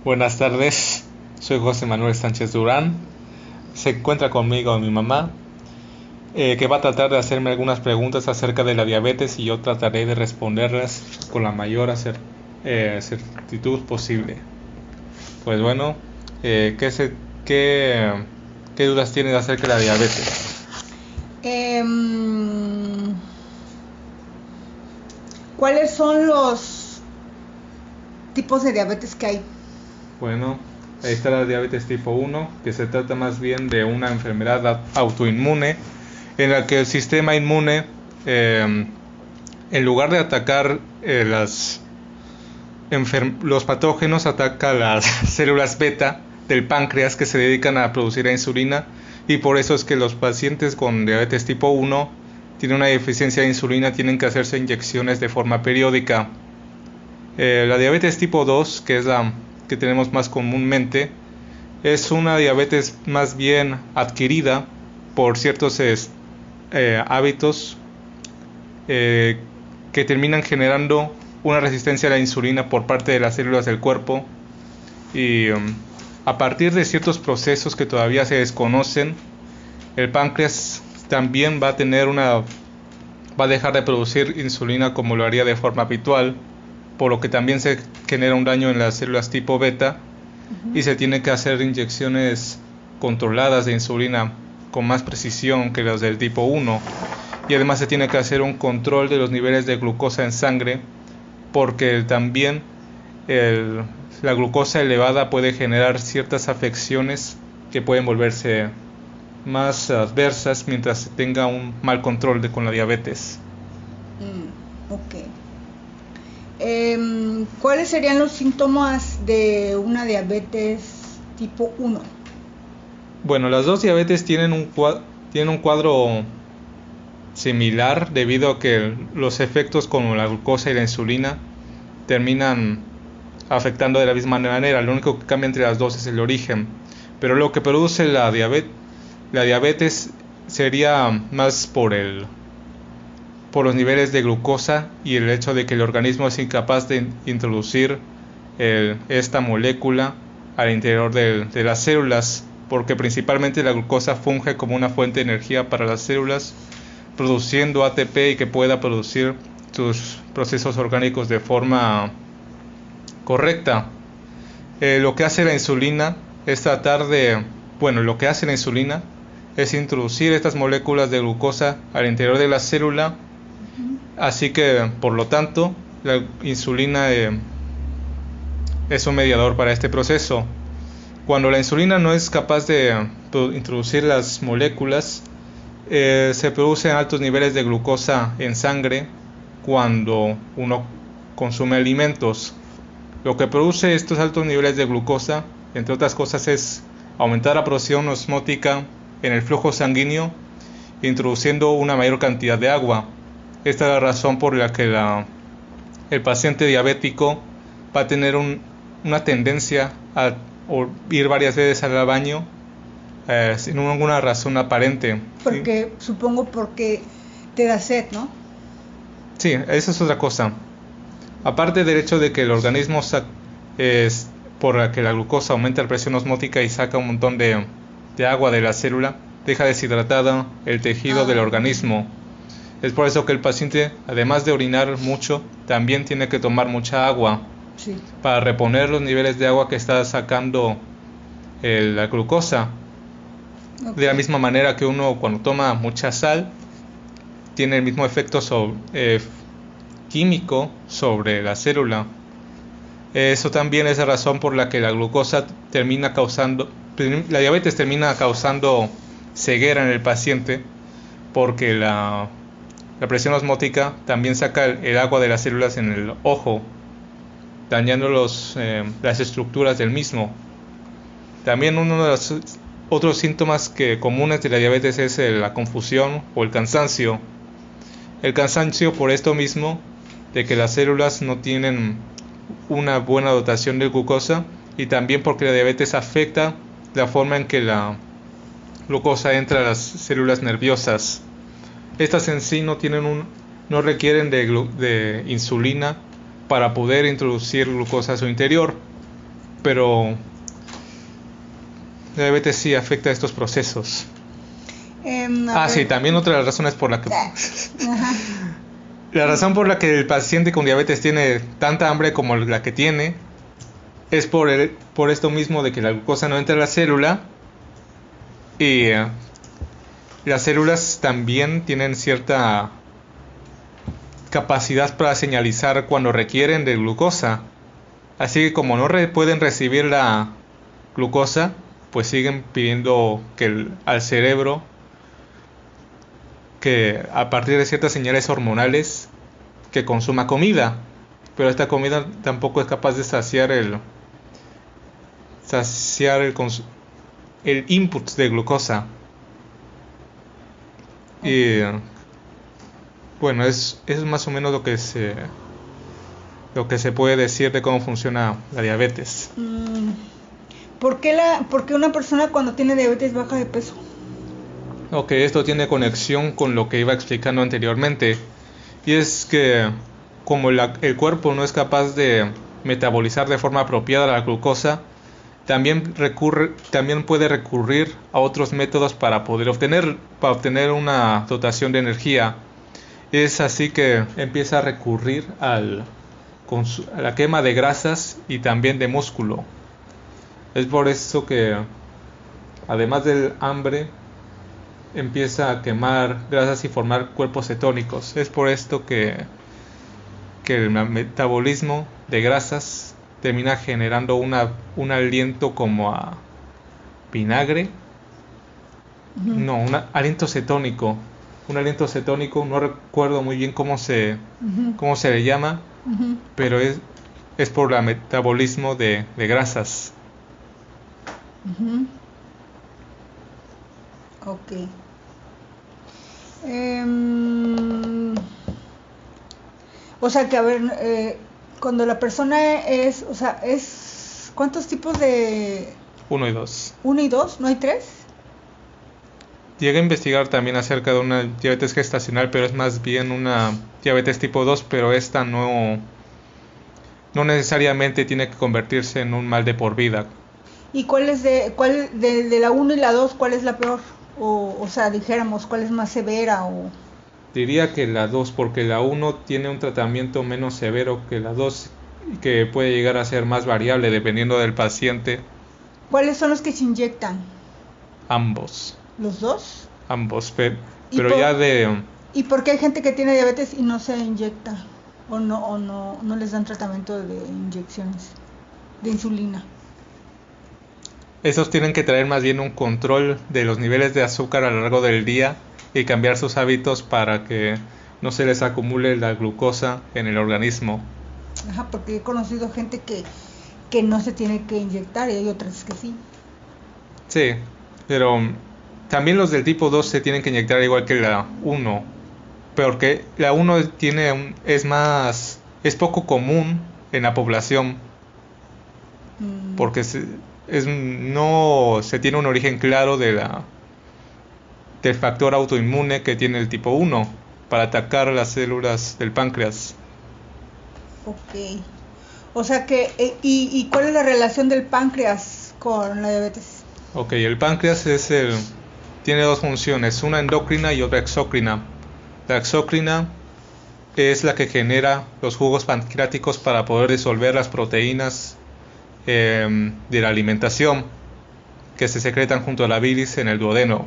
Buenas tardes, soy José Manuel Sánchez Durán. Se encuentra conmigo mi mamá, que va a tratar de hacerme algunas preguntas acerca de la diabetes y yo trataré de responderlas con la mayor certitud posible. Pues bueno, eh, ¿qué, se- qué, qué dudas tienes acerca de la diabetes? Em, ¿Cuáles son los tipos de diabetes que hay? Bueno, ahí está la diabetes tipo 1, que se trata más bien de una enfermedad autoinmune en la que el sistema inmune, eh, en lugar de atacar los patógenos, ataca las células beta del páncreas que se dedican a producir insulina, y por eso es que los pacientes con diabetes tipo 1 tienen una deficiencia de insulina, tienen que hacerse inyecciones de forma periódica. La diabetes tipo 2, que es la que tenemos más comúnmente, es una diabetes más bien adquirida por ciertos hábitos eh, que terminan generando una resistencia a la insulina por parte de las células del cuerpo, y a partir de ciertos procesos que todavía se desconocen, el páncreas también va a dejar de producir insulina como lo haría de forma habitual, por lo que también se genera un daño en las células tipo beta y se tiene que hacer inyecciones controladas de insulina con más precisión que las del tipo 1, y además se tiene que hacer un control de los niveles de glucosa en sangre, porque también el, la glucosa elevada puede generar ciertas afecciones que pueden volverse más adversas mientras se tenga un mal control con la diabetes. Ok. ¿Cuáles serían los síntomas de una diabetes tipo 1? Bueno, las dos diabetes tienen un cuadro similar, debido a que los efectos como la glucosa y la insulina terminan afectando de la misma manera. Lo único que cambia entre las dos es el origen, pero lo que produce la diabetes sería más por los niveles de glucosa y el hecho de que el organismo es incapaz de introducir esta molécula al interior de las células, porque principalmente la glucosa funge como una fuente de energía para las células, produciendo ATP y que pueda producir sus procesos orgánicos de forma correcta. Lo que hace la insulina es lo que hace la insulina es introducir estas moléculas de glucosa al interior de la célula, así que por lo tanto la insulina es un mediador para este proceso. Cuando la insulina no es capaz de introducir las moléculas, se producen altos niveles de glucosa en sangre cuando uno consume alimentos. Lo que produce estos altos niveles de glucosa, entre otras cosas, es aumentar la presión osmótica en el flujo sanguíneo, introduciendo una mayor cantidad de agua. Esta es la razón por la que el paciente diabético va a tener una tendencia a ir varias veces al baño sin ninguna razón aparente. Supongo porque te da sed, ¿no? Sí, esa es otra cosa. Aparte del hecho de que el organismo es por la que la glucosa aumenta la presión osmótica y saca un montón de agua de la célula, deja deshidratada el tejido del organismo. Es por eso que el paciente, además de orinar mucho, también tiene que tomar mucha agua, Sí. para reponer los niveles de agua que está sacando la glucosa. Okay. De la misma manera que uno, cuando toma mucha sal, tiene el mismo efecto químico sobre la célula. Eso también es la razón por la que la diabetes termina causando ceguera en el paciente, porque la presión osmótica también saca el agua de las células en el ojo, dañando las estructuras del mismo. También uno de los otros síntomas comunes de la diabetes es la confusión o el cansancio. El cansancio por esto mismo, de que las células no tienen una buena dotación de glucosa, y también porque la diabetes afecta la forma en que la glucosa entra a las células nerviosas. Estas en sí no requieren de insulina para poder introducir glucosa a su interior. pero la diabetes sí afecta estos procesos. Sí, también otra de las razones por la que... Ajá. La razón por la que el paciente con diabetes tiene tanta hambre como la que tiene es por esto mismo de que la glucosa no entra a la célula y las células también tienen cierta capacidad para señalizar cuando requieren de glucosa. Así que como no pueden recibir la glucosa, pues siguen pidiendo al cerebro que a partir de ciertas señales hormonales que consuma comida, pero esta comida tampoco es capaz de saciar el input de glucosa. Y bueno, es más o menos lo que se puede decir de cómo funciona la diabetes. ¿Por qué una persona cuando tiene diabetes baja de peso? Ok, esto tiene conexión con lo que iba explicando anteriormente. Y es que como el cuerpo no es capaz de metabolizar de forma apropiada la glucosa, también puede recurrir a otros métodos para obtener una dotación de energía. Es así que empieza a recurrir a la quema de grasas y también de músculo. Es por eso que, además del hambre, empieza a quemar grasas y formar cuerpos cetónicos. Es por esto que el metabolismo de grasas termina generando un aliento como a vinagre. No, un aliento cetónico. Un aliento cetónico, no recuerdo muy bien cómo se le llama, pero es por el metabolismo de grasas. Ok. O sea que, a ver, cuando la persona ¿cuántos tipos de...? 1 y 2. 1 y 2, ¿no hay 3? Llegué a investigar también acerca de una diabetes gestacional, pero es más bien una diabetes tipo 2, pero esta no necesariamente tiene que convertirse en un mal de por vida. ¿Y cuál de la 1 y la 2, cuál es la peor? O sea, dijéramos, ¿cuál es más severa? Diría que la 2, porque la 1 tiene un tratamiento menos severo que la 2, que puede llegar a ser más variable dependiendo del paciente. ¿Cuáles son los que se inyectan? Ambos. ¿Los dos? Ambos, pero ya de... ¿Y por qué hay gente que tiene diabetes y no se inyecta? ¿O no les dan tratamiento de inyecciones de insulina? Esos tienen que traer más bien un control de los niveles de azúcar a lo largo del día y cambiar sus hábitos para que no se les acumule la glucosa en el organismo. Ajá, porque he conocido gente que no se tiene que inyectar y hay otras que sí. Sí, pero también los del tipo 2 se tienen que inyectar igual que la 1, porque la 1 es poco común en la población, porque no se tiene un origen claro del factor autoinmune que tiene el tipo 1 para atacar las células del páncreas. Ok. O sea que, ¿y cuál es la relación del páncreas con la diabetes? Ok, el páncreas tiene dos funciones, una endocrina y otra exócrina. La exócrina es la que genera los jugos pancreáticos para poder disolver las proteínas de la alimentación que se secretan junto a la bilis en el duodeno.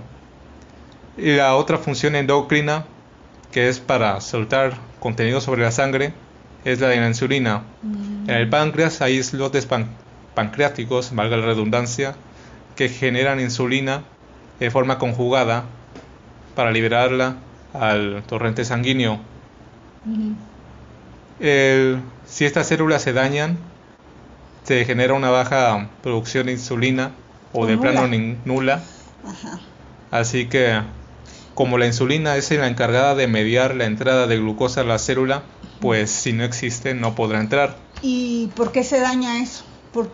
Y la otra función endocrina, que es para soltar contenido sobre la sangre, es la de la insulina. En el páncreas hay islotes pancreáticos, valga la redundancia, que generan insulina de forma conjugada para liberarla al torrente sanguíneo. Si estas células se dañan, se genera una baja producción de insulina o de plano nula. Ajá. Así que, como la insulina es la encargada de mediar la entrada de glucosa a la célula, pues si no existe no podrá entrar. ¿Y por qué se daña eso? ¿Por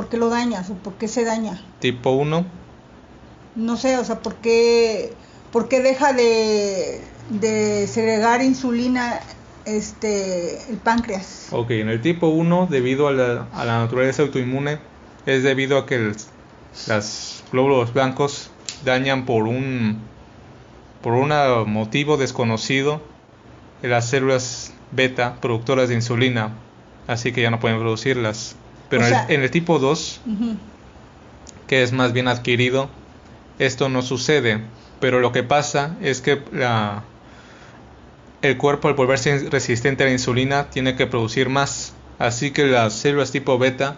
qué lo dañas o por qué se daña? Tipo 1. No sé, o sea, ¿por qué deja de segregar insulina el páncreas. Ok, en el tipo 1, debido a la naturaleza autoinmune, es debido a que los glóbulos blancos dañan por un motivo desconocido las células beta productoras de insulina, así que ya no pueden producirlas. Pero en el tipo 2, que es más bien adquirido, esto no sucede, pero lo que pasa es que el cuerpo, al volverse resistente a la insulina, tiene que producir más, así que las células tipo beta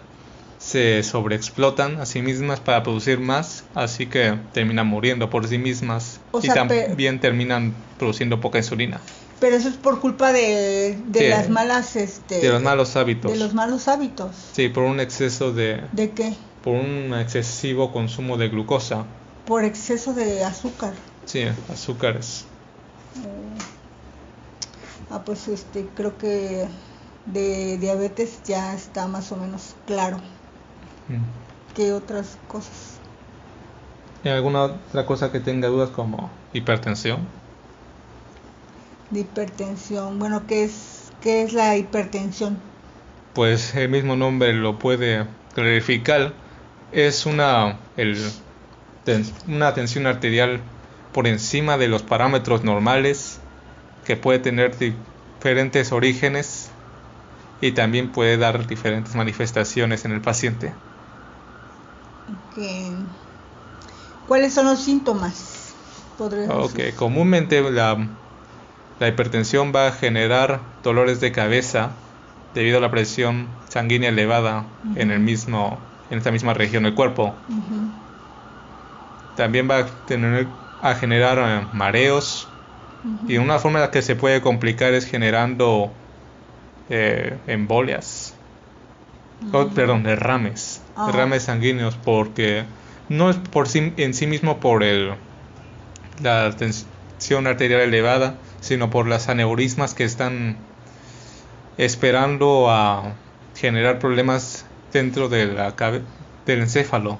se sobreexplotan a sí mismas para producir más, así que terminan muriendo por sí mismas y también terminan produciendo poca insulina. Pero eso es por culpa de las malas de los malos hábitos. De los malos hábitos. Sí, por un exceso de ¿De qué? Por un excesivo consumo de glucosa. Por exceso de azúcar. Sí, azúcares. Pues creo que de diabetes ya está más o menos claro. ¿Qué otras cosas? ¿Y alguna otra cosa que tenga dudas como hipertensión? De hipertensión. Bueno, ¿qué es la hipertensión? Pues el mismo nombre lo puede clarificar. Es una tensión arterial por encima de los parámetros normales, que puede tener diferentes orígenes y también puede dar diferentes manifestaciones en el paciente. Okay. ¿Cuáles son los síntomas? Comúnmente la hipertensión va a generar dolores de cabeza debido a la presión sanguínea elevada en esta misma región del cuerpo. También va a generar mareos, y una forma en la que se puede complicar es generando embolias, derrames sanguíneos, porque no es en sí mismo por la tensión arterial elevada, sino por las aneurismas que están esperando a generar problemas dentro de del encéfalo,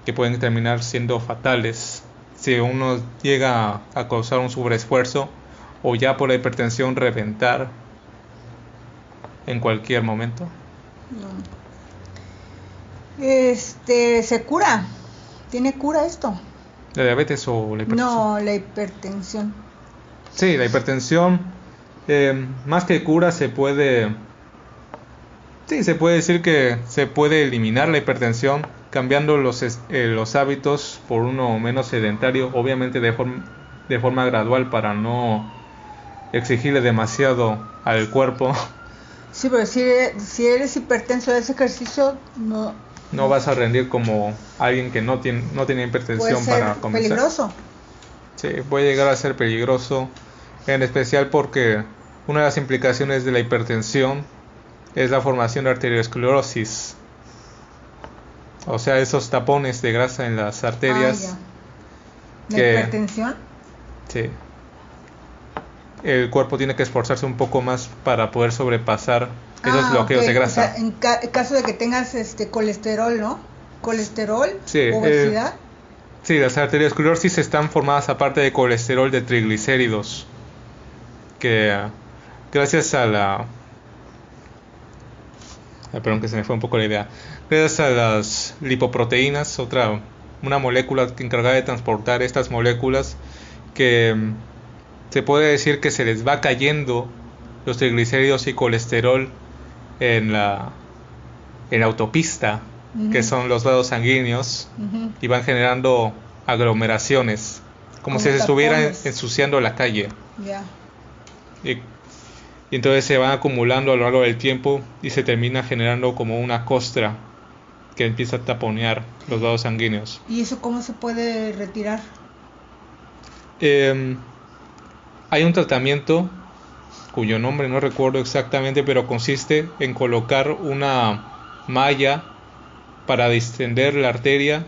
que pueden terminar siendo fatales si uno llega a causar un sobreesfuerzo o ya por la hipertensión reventar en cualquier momento. ¿Se cura? ¿Tiene cura esto? ¿La diabetes o la hipertensión? No, la hipertensión. Sí, la hipertensión, más que cura, se puede decir que se puede eliminar la hipertensión cambiando los hábitos por uno menos sedentario, obviamente de forma gradual, para no exigirle demasiado al cuerpo. Sí, pero si eres hipertenso de ese ejercicio, no vas a rendir como alguien que no tiene hipertensión. Puede ser para comenzar. Peligroso. Sí, puede llegar a ser peligroso, en especial porque una de las implicaciones de la hipertensión es la formación de arteriosclerosis, o sea, esos tapones de grasa en las arterias. ¿La hipertensión? Sí. El cuerpo tiene que esforzarse un poco más para poder sobrepasar esos bloqueos de grasa. O sea, en caso de que tengas colesterol, ¿no? Colesterol, sí, obesidad. Sí, las arteriosclerosis están formadas aparte de colesterol de triglicéridos, que gracias a perdón, que se me fue un poco la idea. Gracias a las lipoproteínas, una molécula encargada de transportar estas moléculas, que se puede decir que se les va cayendo los triglicéridos y colesterol en la autopista, que son los vasos sanguíneos, y van generando aglomeraciones, como si se estuviera ensuciando la calle. Y entonces se van acumulando a lo largo del tiempo y se termina generando como una costra que empieza a taponear los vasos sanguíneos. ¿Y eso cómo se puede retirar? Hay un tratamiento cuyo nombre no recuerdo exactamente, pero consiste en colocar una malla para distender la arteria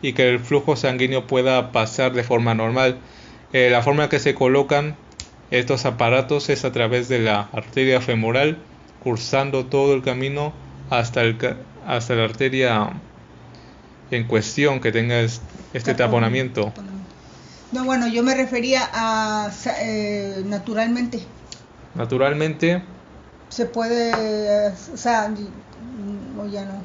y que el flujo sanguíneo pueda pasar de forma normal. La forma en que se colocan estos aparatos es a través de la arteria femoral, cursando todo el camino hasta la arteria en cuestión que tenga este taponamiento. No, bueno, yo me refería a naturalmente. Naturalmente. Se puede, o sea, o ya no.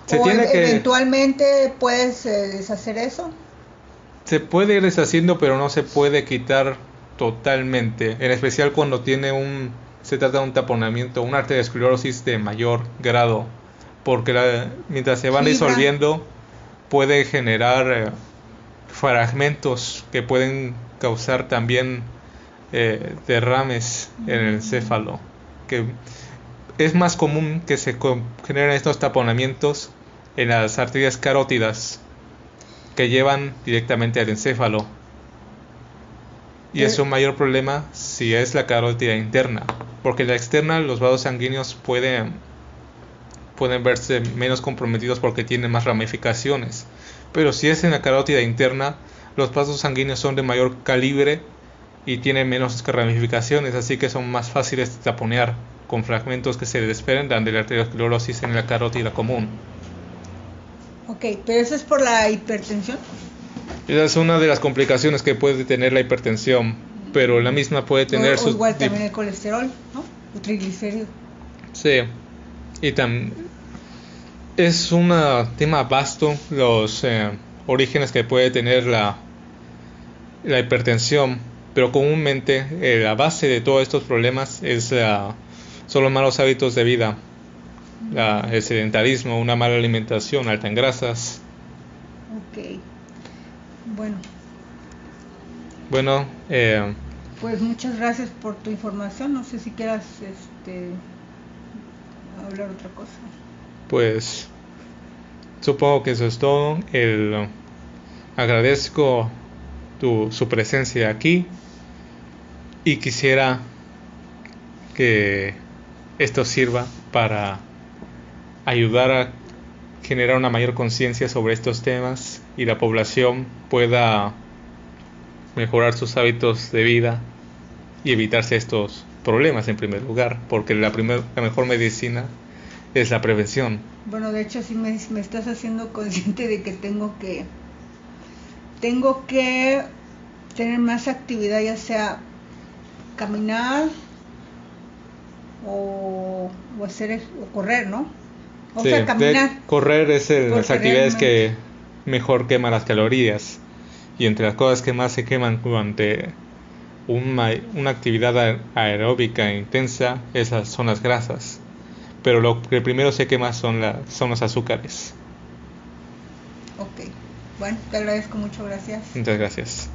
Se o tiene que... eventualmente puedes deshacer eso. Se puede ir deshaciendo, pero no se puede quitar totalmente. En especial cuando se trata de un taponamiento, una arteriosclerosis de mayor grado. Porque mientras se van disolviendo, puede generar fragmentos que pueden causar también derrames en el encéfalo. Que es más común que se generen estos taponamientos en las arterias carótidas que llevan directamente al encéfalo. Y es un mayor problema si es la carótida interna, porque la externa, los vasos sanguíneos pueden verse menos comprometidos porque tienen más ramificaciones. Pero si es en la carótida interna, los vasos sanguíneos son de mayor calibre y tienen menos ramificaciones, así que son más fáciles de taponear con fragmentos que se desprendan de la arteriosclerosis en la carótida común. Ok, pero eso es por la hipertensión. Esa es una de las complicaciones que puede tener la hipertensión, pero la misma puede tener o igual también el colesterol, ¿no? El triglicérido. Sí, y también es un tema vasto los orígenes que puede tener la hipertensión, pero comúnmente la base de todos estos problemas son los malos hábitos de vida, el sedentarismo, una mala alimentación alta en grasas. Ok, bueno. Bueno, pues muchas gracias por tu información. No sé si quieras hablar otra cosa. Pues supongo que eso es todo. Agradezco su presencia aquí y quisiera que esto sirva para ayudar a generar una mayor conciencia sobre estos temas y la población pueda mejorar sus hábitos de vida y evitarse estos problemas en primer lugar, porque la mejor medicina es la prevención. Bueno, de hecho sí me estás haciendo consciente de que tengo que tener más actividad, ya sea caminar o correr, ¿no? O sí, sea, caminar. Correr es las actividades que mejor queman las calorías, y entre las cosas que más se queman durante una actividad aeróbica intensa son las grasas, pero lo que primero se quema son los azúcares. Ok, bueno, te agradezco mucho, gracias. Muchas gracias.